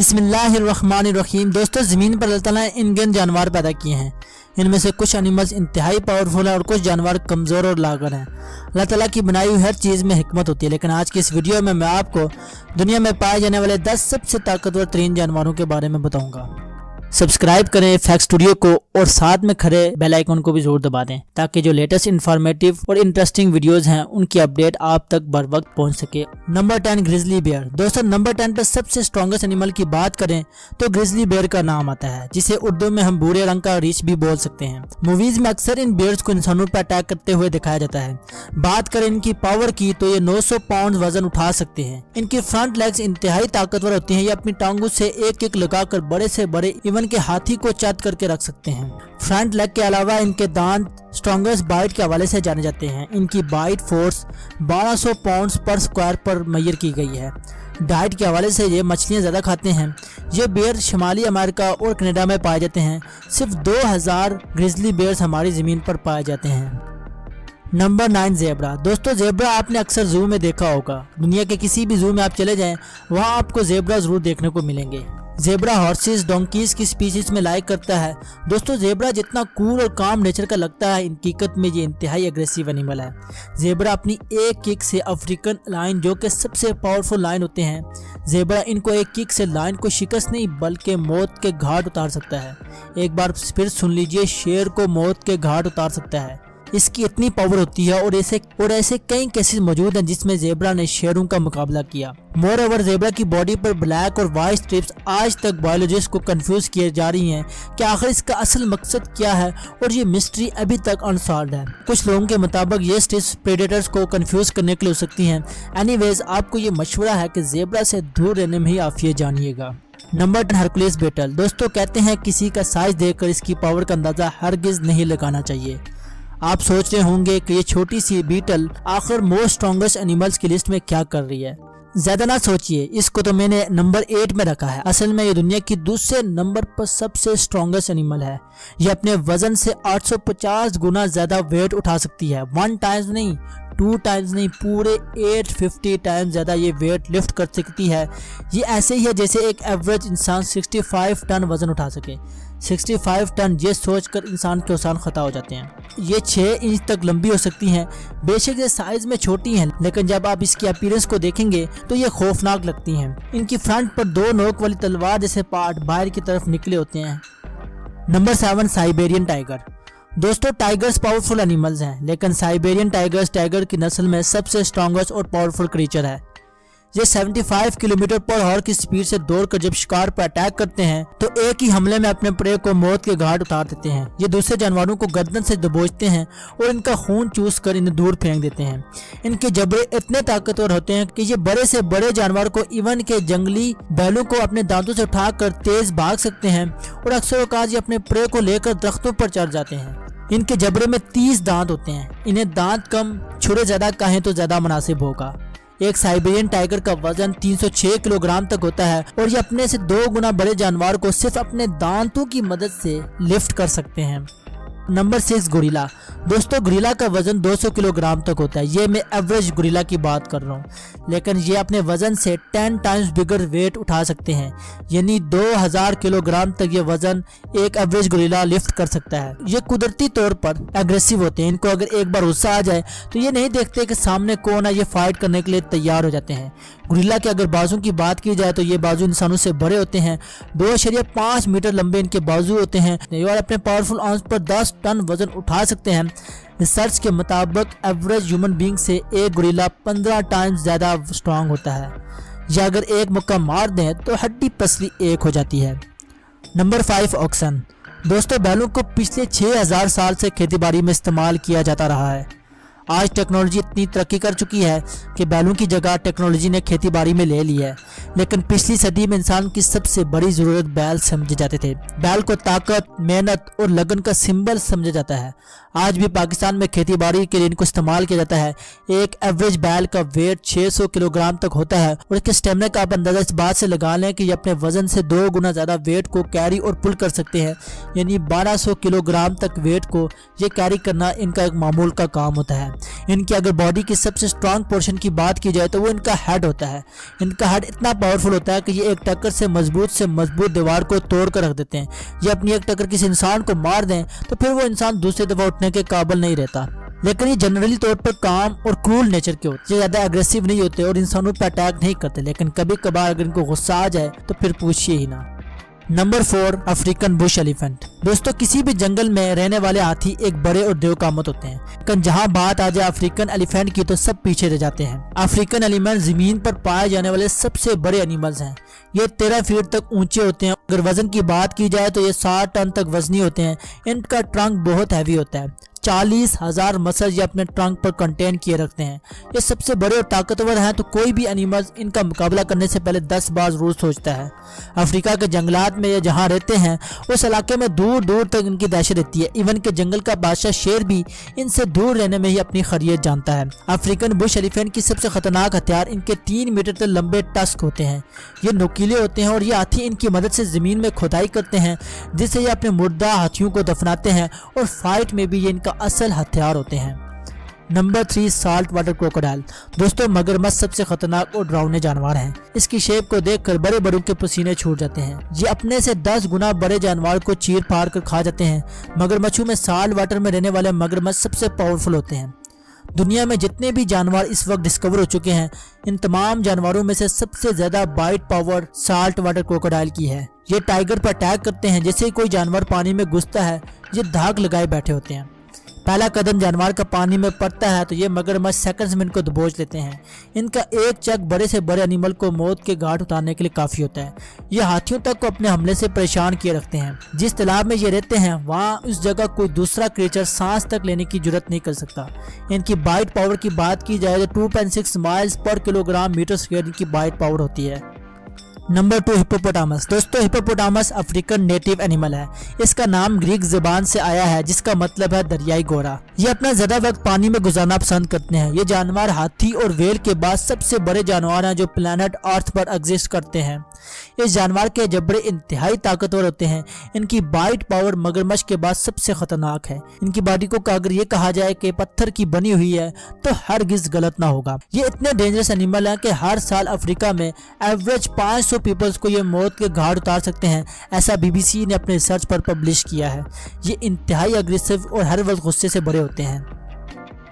बिस्मिल्लाहिर्रहमानिर्रहीम। दोस्तों, ज़मीन पर अल्लाह ताला ने इनगन जानवर पैदा किए हैं। इनमें से कुछ एनिमल्स इंतहाई पावरफुल है और कुछ जानवर कमज़ोर और लागर हैं। अल्लाह ताला की बनाई हुई हर चीज़ में हिकमत होती है, लेकिन आज की इस वीडियो में मैं आपको दुनिया में पाए जाने वाले 10 सबसे ताकतवर तरीन जानवरों के बारे में बताऊँगा। सब्सक्राइब करें फैक्ट स्टूडियो को और साथ में खड़े बेल आइकन को भी जरूर दबा दें ताकि जो लेटेस्ट इन्फॉर्मेटिव और इंटरेस्टिंग वीडियोस हैं उनकी अपडेट आप तक बर वक्त पहुंच सके। Number 10 grizzly bear. दोस्तों, नंबर 10 पर सबसे स्ट्रॉन्गेस्ट एनिमल की बात करें तो ग्रिजली बेयर का नाम आता है, जिसे उर्दू में हम भूरे रंग का रीछ भी बोल सकते हैं। मूवीज में अक्सर इन बेयर्स को इंसानों पर अटैक करते हुए दिखाया जाता है। बात करें इनकी पावर की तो ये 900 पाउंड वजन उठा सकते हैं। इनकी फ्रंट लेग्स इंतहाई ताकतवर होती हैं। ये अपनी टांगों से एक एक लगाकर बड़े से बड़े इवन के हाथी को चत करके रख सकते हैं। फ्रंट लेग के अलावा इनके दांत स्ट्रॉन्गेस्ट बाइट के हवाले से जाने जाते हैं। इनकी बाइट फोर्स 1200 पाउंड पर स्क्वायर पर मैयर की गई है। डाइट के हवाले से ये मछलियाँ ज़्यादा खाते हैं। ये बेयर शुमाली अमेरिका और कनाडा में पाए जाते हैं। सिर्फ 2000 ग्रिजली बेयर्स हमारी ज़मीन पर पाए जाते हैं। Number 9 zebra. दोस्तों, ज़ेब्रा आपने अक्सर जू में देखा होगा। दुनिया के किसी भी जू में आप चले जाएं, वहाँ आपको ज़ेब्रा ज़रूर देखने को मिलेंगे। ज़ेब्रा हॉर्सेस डोंकीज की स्पीशीज में लाइक करता है। दोस्तों, ज़ेब्रा जितना कूल और काम नेचर का लगता है, हकीकत में ये इंतहाई एग्रेसिव एनिमल है। ज़ेब्रा अपनी एक किक से अफ्रीकन लायन, जो कि सबसे पावरफुल लायन होते हैं, ज़ेब्रा इनको एक किक से लायन को शिकस्त नहीं बल्कि मौत के घाट उतार सकता है। एक बार फिर सुन लीजिए, शेर को मौत के घाट उतार सकता है। इसकी इतनी पावर होती है और ऐसे कई केसेस मौजूद हैं जिसमें ज़ेब्रा ने शेरों का मुकाबला किया। मोर ओवर, ज़ेब्रा की बॉडी पर ब्लैक और वाइट स्ट्रिप्स आज तक बायोलॉजिस्ट को कंफ्यूज किए जा रही हैं कि आखिर इसका असल मकसद क्या है, और ये मिस्ट्री अभी तक अनसॉल्व्ड है। कुछ लोगों के मुताबिक ये स्ट्रिप्स प्रेडेटर्स को कंफ्यूज करने के लिए हो सकती हैं। एनीवेज, आपको ये मशवरा है कि ज़ेब्रा से दूर रहने में ही आफियत जानिएगा। Number 10 Hercules beetle. दोस्तों, कहते हैं किसी का साइज देखकर इसकी पावर का अंदाजा हरगिज नहीं लगाना चाहिए। आप सोच रहे होंगे कि ये छोटी सी बीटल आखिर मोस्ट स्ट्रॉन्गेस्ट एनिमल्स की लिस्ट में क्या कर रही है। ज्यादा ना सोचिए, इसको तो मैंने नंबर 8 में रखा है। असल में ये दुनिया की दूसरे नंबर पर सबसे स्ट्रॉन्गेस्ट एनिमल है। ये अपने वजन से 850 गुना ज्यादा वेट उठा सकती है। 1 टाइम्स नहीं, 2 टाइम्स नहीं, पूरे 850 टाइम्स ज़्यादा ये वेट लिफ्ट कर सकती है। ये ऐसे ही है जैसे एक एवरेज इंसान 65 टन वज़न उठा सके। 65 टन, ये सोचकर इंसान के औसान ख़ता हो जाते हैं। ये 6 इंच तक लंबी हो सकती हैं। बेशक ये साइज़ में छोटी हैं, लेकिन जब आप इसकी अपीयरेंस को देखेंगे तो ये खौफनाक लगती हैं। इनकी फ्रंट पर 2 नोक वाली तलवार जैसे पार्ट बाहर की तरफ निकले होते हैं। Number 7 Siberian tiger. दोस्तों, टाइगर्स पावरफुल एनिमल्स हैं, लेकिन साइबेरियन टाइगर्स टाइगर की नस्ल में सबसे स्ट्रॉन्गेस्ट और पावरफुल क्रीचर है। ये 75 किलोमीटर पर आवर की स्पीड से दौड़कर जब शिकार पर अटैक करते हैं तो एक ही हमले में अपने प्रे को मौत के घाट उतार देते हैं। ये दूसरे जानवरों को गर्दन से दबोचते हैं और इनका खून चूस कर इन्हें दूर फेंक देते हैं। इनके जबड़े इतने ताकतवर होते हैं कि ये बड़े से बड़े जानवर को, इवन के जंगली बैलों को, अपने दांतों से उठाकर तेज भाग सकते हैं और अक्सर औकात ये अपने प्रे को लेकर दरख्तों पर चढ़ जाते हैं। इनके जबड़े में 30 दांत होते हैं। इन्हें दांत कम छुरे ज्यादा कहें तो ज्यादा मुनासिब होगा। एक साइबेरियन टाइगर का वजन 306 किलोग्राम तक होता है और ये अपने से 2 गुना बड़े जानवर को सिर्फ अपने दांतों की मदद से लिफ्ट कर सकते हैं। Number 6 gorilla. दोस्तों, गोरिल्ला का वजन 200 किलोग्राम तक होता है। ये मैं एवरेज गोरिल्ला की बात कर रहा हूँ, लेकिन ये अपने वजन से 10 टाइम्स बिगर वेट उठा सकते हैं। यानी 2000 किलोग्राम तक ये वजन एक एवरेज गोरिल्ला लिफ्ट कर सकता है। ये कुदरती तौर पर एग्रेसिव होते हैं। इनको अगर एक बार गुस्सा आ जाए तो ये नहीं देखते कि सामने कौन है, ये फाइट करने के लिए तैयार हो जाते हैं। गोरिल्ला के अगर बाजू की बात की जाए तो ये बाजू इंसानों से बड़े होते हैं। 2.5 मीटर लंबे इनके बाजू होते हैं और अपने पावरफुल आर्म्स पर 10 टन वजन उठा सकते हैं। रिसर्च के मुताबिक एवरेज ह्यूमन बीइंग से एक गोरिल्ला 15 टाइम्स ज्यादा स्ट्रांग होता है। या अगर एक मुक्का मार दें तो हड्डी पसली एक हो जाती है। Number 5 oxen. दोस्तों, बैलों को पिछले 6000 साल से खेतीबाड़ी में इस्तेमाल किया जाता रहा है। आज टेक्नोलॉजी इतनी तरक्की कर चुकी है कि बैलों की जगह टेक्नोलॉजी ने खेतीबाड़ी में ले ली है, लेकिन पिछली सदी में इंसान की सबसे बड़ी ज़रूरत बैल समझे जाते थे। बैल को ताकत, मेहनत और लगन का सिंबल समझा जाता है। आज भी पाकिस्तान में खेतीबाड़ी के लिए इनको इस्तेमाल किया जाता है। एक एवरेज बैल का वेट 600 किलोग्राम तक होता है और इसके स्टेमिना का आप अंदाजा इस बात से लगा लें कि ये अपने वजन से 2 गुना ज़्यादा वेट को कैरी और पुल कर सकते हैं। यानी 1200 किलोग्राम तक वेट को ये कैरी करना इनका एक मामूल का काम होता है। इनकी अगर बॉडी की सबसे स्ट्रांग पोर्शन की बात की जाए तो वो इनका हेड होता है। इनका हेड इतना पावरफुल होता है कि ये एक टक्कर से मजबूत दीवार को तोड़ कर रख देते हैं। ये अपनी एक टक्कर किसी इंसान को मार दें तो फिर वो इंसान दूसरी दफा उठने के काबिल नहीं रहता। लेकिन ये जनरली तौर पर काम और क्रूल नेचर के होते हैं, ज्यादा एग्रेसिव नहीं होते और इंसानों पर अटैक नहीं करते। लेकिन कभी कभार अगर इनको गुस्सा आ जाए तो फिर पूछिए ही ना। Number 4, African Bush elephant. दोस्तों, किसी भी जंगल में रहने वाले हाथी एक बड़े और देवकामत होते हैं, लेकिन जहां बात आ जाए अफ्रीकन एलिफेंट की तो सब पीछे रह जाते हैं। अफ्रीकन एलिफेंट जमीन पर पाए जाने वाले सबसे बड़े एनिमल्स हैं। ये 13 फीट तक ऊंचे होते हैं। अगर वजन की बात की जाए तो ये 60 टन तक वजनी होते हैं। इनका ट्रंक बहुत हैवी होता है। 40,000 मसल ये अपने ट्रंक पर कंटेन किए रखते हैं। ये सबसे बड़े और ताकतवर हैं, तो कोई भी एनिमल इनका मुकाबला करने से पहले 10 बार जरूर सोचता है। अफ्रीका के जंगलात में ये जहां रहते हैं उस इलाके में दूर दूर तक इनकी दहशत रहती है। इवन के जंगल का बादशाह शेर भी इनसे दूर रहने में ही अपनी खैरियत जानता है। अफ्रीकन बुश एलिफेंट की सबसे खतरनाक हथियार इनके 3 मीटर तक लंबे टस्क होते हैं। ये नुकीले होते हैं और ये हाथी इनकी मदद से जमीन में खुदाई करते हैं, जिससे ये अपने मुर्दा हाथियों को दफनाते हैं और फाइट में भी ये इनका असल हथियार होते हैं। Number 3, salt water crocodile. दोस्तों, मगरमच्छ सबसे खतरनाक और डरावने जानवर हैं। इसकी शेप को देखकर बड़े बड़ों के पसीने छूट जाते हैं। ये अपने से 10 गुना बड़े जानवर को चीर फाड़ कर खा जाते हैं। मगरमच्छों में साल्ट वाटर में रहने वाले मगरमच्छ सबसे पावरफुल होते हैं। दुनिया में जितने भी जानवर इस वक्त डिस्कवर हो चुके हैं, इन तमाम जानवरों में से सबसे ज्यादा bite power salt water crocodile की है। ये टाइगर पर अटैक करते हैं। जैसे ही कोई जानवर पानी में घुसता है, ये धाक लगाए बैठे होते हैं। पहला कदम जानवर का पानी में पड़ता है तो ये मगरमच्छ सेकंड्स में इनको दबोच लेते हैं। इनका एक चक बड़े से बड़े एनिमल को मौत के घाट उतारने के लिए काफी होता है। ये हाथियों तक को अपने हमले से परेशान किए रखते हैं। जिस तालाब में ये रहते हैं वहाँ उस जगह कोई दूसरा क्रिएचर सांस तक लेने की जरूरत नहीं कर सकता। इनकी बाइट पावर की बात की जाए तो 2.6 माइल्स पर किलोग्राम मीटर स्क्वायर इनकी बाइट पावर होती है। Number 2, hippopotamus. दोस्तों, हिप्पोपोटामस अफ्रीकन नेटिव एनिमल है। इसका नाम ग्रीक ज़बान से आया है, जिसका मतलब है दरियाई घोड़ा। ये अपना ज्यादा वक्त पानी में गुजारना पसंद करते हैं। ये जानवर हाथी और व्हेल के बाद सबसे बड़े जानवर हैं जो प्लेनेट अर्थ पर एग्जिस्ट करते हैं। इस जानवर के जबड़े इंतहाई ताकतवर होते हैं। इनकी बाइट पावर मगरमच्छ के बाद सबसे खतरनाक है। इनकी बॉडी को अगर ये कहा जाए कि पत्थर की बनी हुई है तो हरगिज गलत ना होगा। ये इतने डेंजरस एनिमल हैं कि हर साल अफ्रीका में एवरेज 500 पीपल्स को ये मौत के घाट उतार सकते हैं। ऐसा BBC ने अपने रिसर्च पर पब्लिश किया है। ये इंतहाई अग्रेसिव और हर वक्त गुस्से से भरे होते हैं।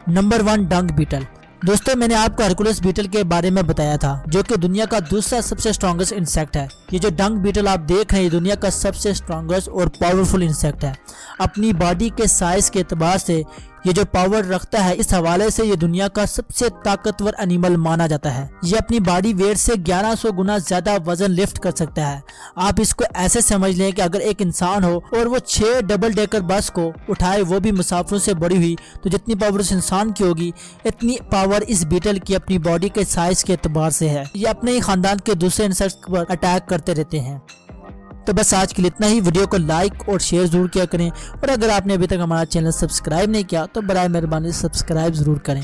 Number 1, dung beetle. दोस्तों, मैंने आपको हरकुलस बीटल के बारे में बताया था, जो कि दुनिया का दूसरा सबसे स्ट्रॉन्गेस्ट इंसेक्ट है। ये जो डंग बीटल आप देख रहे हैं, दुनिया का सबसे स्ट्रॉन्गेस्ट और पावरफुल इंसेक्ट है। अपनी बॉडी के साइज के एतबार से ये जो पावर रखता है, इस हवाले से ये दुनिया का सबसे ताकतवर एनिमल माना जाता है। ये अपनी बॉडी वेट से 1100 गुना ज्यादा वजन लिफ्ट कर सकता है। आप इसको ऐसे समझ लें कि अगर एक इंसान हो और वो 6 डबल डेकर बस को उठाए, वो भी मुसाफिरों से बड़ी हुई, तो जितनी पावर उस इंसान की होगी, इतनी पावर इस बीटल की अपनी बॉडी के साइज के एतबार से है। ये अपने ही खानदान के दूसरे इंसेक्ट पर अटैक करते रहते हैं। तो बस आज के लिए इतना ही। वीडियो को लाइक और शेयर जरूर किया करें, और अगर आपने अभी तक हमारा चैनल सब्सक्राइब नहीं किया तो बराए मेहरबानी सब्सक्राइब जरूर करें।